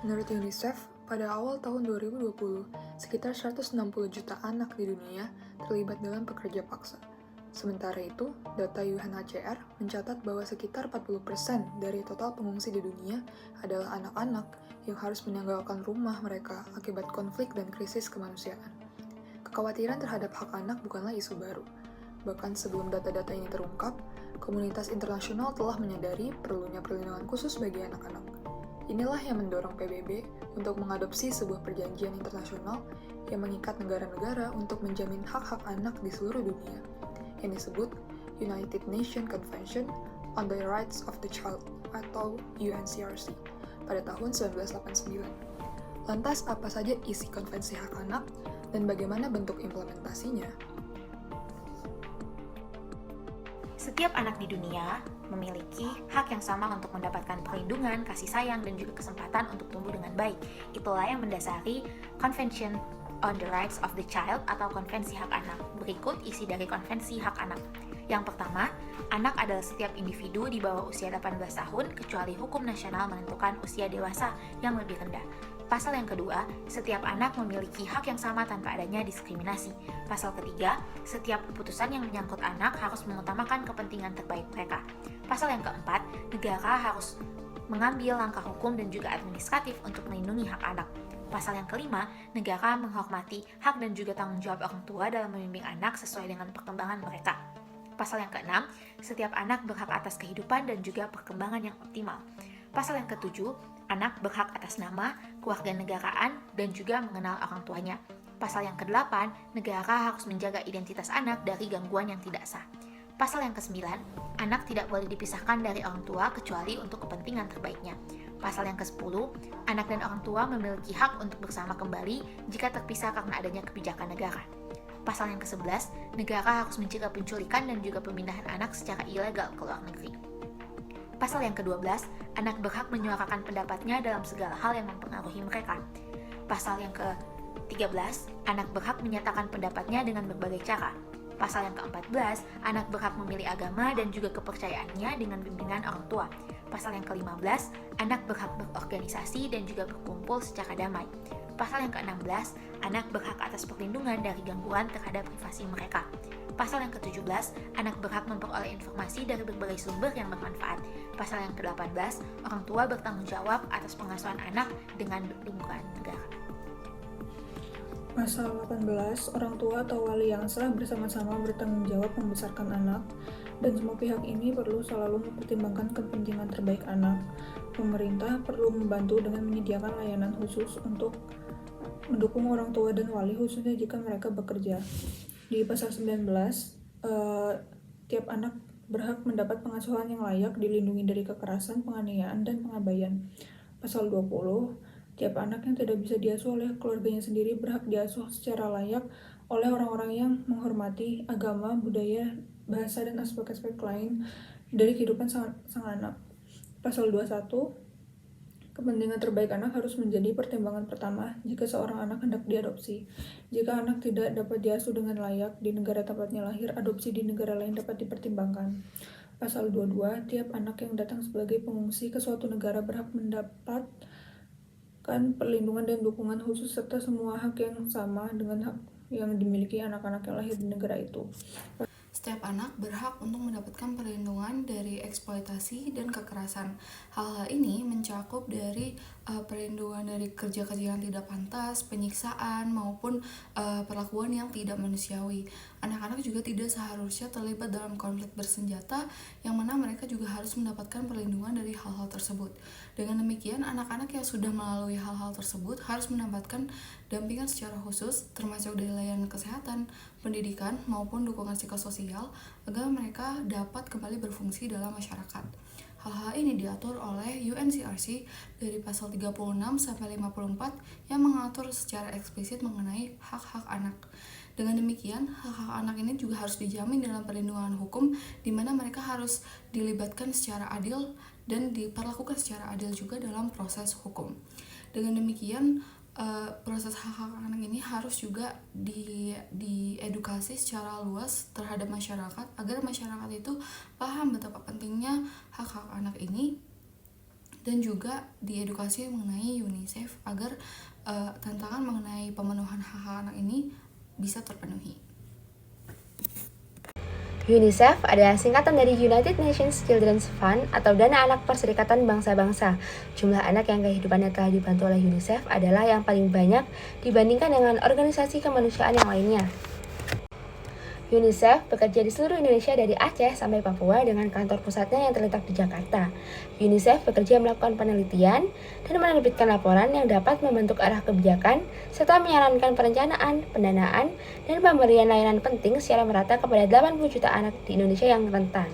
Menurut UNICEF, pada awal tahun 2020, sekitar 160 juta anak di dunia terlibat dalam pekerja paksa. Sementara itu, data UNHCR mencatat bahwa sekitar 40% dari total pengungsi di dunia adalah anak-anak yang harus meninggalkan rumah mereka akibat konflik dan krisis kemanusiaan. Kekhawatiran terhadap hak anak bukanlah isu baru. Bahkan sebelum data-data ini terungkap, komunitas internasional telah menyadari perlunya perlindungan khusus bagi anak-anak. Inilah yang mendorong PBB untuk mengadopsi sebuah perjanjian internasional yang mengikat negara-negara untuk menjamin hak-hak anak di seluruh dunia, yang disebut United Nations Convention on the Rights of the Child atau UNCRC pada tahun 1989. Lantas apa saja isi konvensi hak anak dan bagaimana bentuk implementasinya? Setiap anak di dunia memiliki hak yang sama untuk mendapatkan perlindungan, kasih sayang, dan juga kesempatan untuk tumbuh dengan baik. Itulah yang mendasari Convention on the Rights of the Child atau Konvensi Hak Anak. Berikut isi dari Konvensi Hak Anak. Yang pertama, anak adalah setiap individu di bawah usia 18 tahun kecuali hukum nasional menentukan usia dewasa yang lebih rendah. Pasal yang kedua, setiap anak memiliki hak yang sama tanpa adanya diskriminasi. Pasal ketiga, setiap keputusan yang menyangkut anak harus mengutamakan kepentingan terbaik mereka. Pasal yang keempat, negara harus mengambil langkah hukum dan juga administratif untuk melindungi hak anak. Pasal yang kelima, negara menghormati hak dan juga tanggung jawab orang tua dalam membimbing anak sesuai dengan perkembangan mereka. Pasal yang keenam, setiap anak berhak atas kehidupan dan juga perkembangan yang optimal. Pasal yang ketujuh, anak berhak atas nama, kewarganegaraan, dan juga mengenal orang tuanya. Pasal yang ke-8, negara harus menjaga identitas anak dari gangguan yang tidak sah. Pasal yang ke-9, anak tidak boleh dipisahkan dari orang tua kecuali untuk kepentingan terbaiknya. Pasal yang ke-10, anak dan orang tua memiliki hak untuk bersama kembali jika terpisah karena adanya kebijakan negara. Pasal yang ke-11, negara harus mencegah penculikan dan juga pemindahan anak secara ilegal ke luar negeri. Pasal yang ke-12, anak berhak menyuarakan pendapatnya dalam segala hal yang mempengaruhi mereka. Pasal yang ke-13, anak berhak menyatakan pendapatnya dengan berbagai cara. Pasal yang ke-14, anak berhak memilih agama dan juga kepercayaannya dengan bimbingan orang tua. Pasal yang ke-15, anak berhak berorganisasi dan juga berkumpul secara damai. Pasal yang ke-16, anak berhak atas perlindungan dari gangguan terhadap privasi mereka. Pasal yang ke-17, anak berhak memperoleh informasi dari berbagai sumber yang bermanfaat. Pasal yang ke-18, orang tua bertanggung jawab atas pengasuhan anak dengan lingkungan negara. Pasal 18, orang tua atau wali yang sah bersama-sama bertanggung jawab membesarkan anak, dan semua pihak ini perlu selalu mempertimbangkan kepentingan terbaik anak. Pemerintah perlu membantu dengan menyediakan layanan khusus untuk mendukung orang tua dan wali khususnya jika mereka bekerja. Di pasal 19, tiap anak berhak mendapat pengasuhan yang layak, dilindungi dari kekerasan, penganiayaan, dan pengabaian. Pasal 20, tiap anak yang tidak bisa diasuh oleh keluarganya sendiri berhak diasuh secara layak oleh orang-orang yang menghormati agama, budaya, bahasa, dan aspek-aspek lain dari kehidupan sang anak. Pasal 21, kepentingan terbaik anak harus menjadi pertimbangan pertama jika seorang anak hendak diadopsi. Jika anak tidak dapat diasuh dengan layak di negara tempatnya lahir, adopsi di negara lain dapat dipertimbangkan. Pasal 22, tiap anak yang datang sebagai pengungsi ke suatu negara berhak mendapatkan perlindungan dan dukungan khusus serta semua hak yang sama dengan hak yang dimiliki anak-anak yang lahir di negara itu. Setiap anak berhak untuk mendapatkan perlindungan dari eksploitasi dan kekerasan. Hal-hal ini mencakup dari perlindungan dari kerja-kerja yang tidak pantas, penyiksaan, maupun perlakuan yang tidak manusiawi. Anak-anak juga tidak seharusnya terlibat dalam konflik bersenjata, yang mana mereka juga harus mendapatkan perlindungan dari hal-hal tersebut. Dengan demikian, anak-anak yang sudah melalui hal-hal tersebut harus mendapatkan dampingan secara khusus, termasuk dari layanan kesehatan, pendidikan, maupun dukungan psikososial agar mereka dapat kembali berfungsi dalam masyarakat. Hal-hal ini diatur oleh UNCRC dari pasal 36 sampai 54 yang mengatur secara eksplisit mengenai hak-hak anak. Dengan demikian, hak-hak anak ini juga harus dijamin dalam perlindungan hukum, di mana mereka harus dilibatkan secara adil dan diperlakukan secara adil juga dalam proses hukum. Dengan demikian, proses hak-hak anak ini harus juga diedukasi secara luas terhadap masyarakat agar masyarakat itu paham betapa pentingnya hak-hak anak ini, dan juga diedukasi mengenai UNICEF agar tantangan mengenai pemenuhan hak-hak anak ini bisa terpenuhi. UNICEF adalah singkatan dari United Nations Children's Fund atau Dana Anak Perserikatan Bangsa-Bangsa. Jumlah anak yang kehidupannya telah dibantu oleh UNICEF adalah yang paling banyak dibandingkan dengan organisasi kemanusiaan yang lainnya. UNICEF bekerja di seluruh Indonesia dari Aceh sampai Papua dengan kantor pusatnya yang terletak di Jakarta. UNICEF bekerja melakukan penelitian dan menerbitkan laporan yang dapat membentuk arah kebijakan serta menyarankan perencanaan, pendanaan, dan pemberian layanan penting secara merata kepada 80 juta anak di Indonesia yang rentan.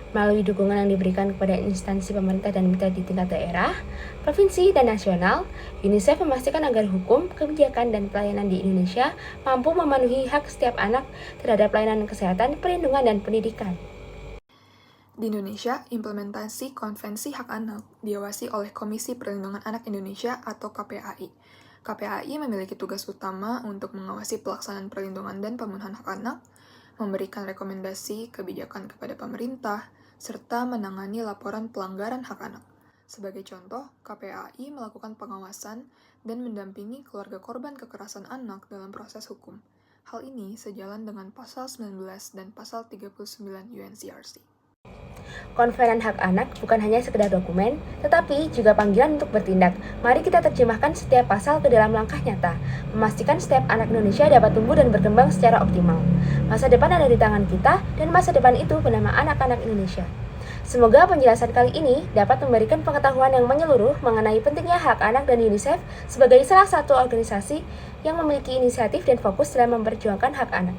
Melalui dukungan yang diberikan kepada instansi pemerintah dan mitra di tingkat daerah, provinsi, dan nasional, UNICEF memastikan agar hukum, kebijakan, dan pelayanan di Indonesia mampu memenuhi hak setiap anak terhadap pelayanan kesehatan, perlindungan, dan pendidikan. Di Indonesia, implementasi Konvensi Hak Anak diawasi oleh Komisi Perlindungan Anak Indonesia atau KPAI. KPAI memiliki tugas utama untuk mengawasi pelaksanaan perlindungan dan pemenuhan hak anak, memberikan rekomendasi kebijakan kepada pemerintah, serta menangani laporan pelanggaran hak anak. Sebagai contoh, KPAI melakukan pengawasan dan mendampingi keluarga korban kekerasan anak dalam proses hukum. Hal ini sejalan dengan Pasal 19 dan Pasal 39 UNCRC. Konvenen Hak Anak bukan hanya sekedar dokumen, tetapi juga panggilan untuk bertindak. Mari kita terjemahkan setiap pasal ke dalam langkah nyata, memastikan setiap anak Indonesia dapat tumbuh dan berkembang secara optimal. Masa depan ada di tangan kita, dan masa depan itu bernama anak-anak Indonesia. Semoga penjelasan kali ini dapat memberikan pengetahuan yang menyeluruh mengenai pentingnya hak anak dan UNICEF sebagai salah satu organisasi yang memiliki inisiatif dan fokus dalam memperjuangkan hak anak.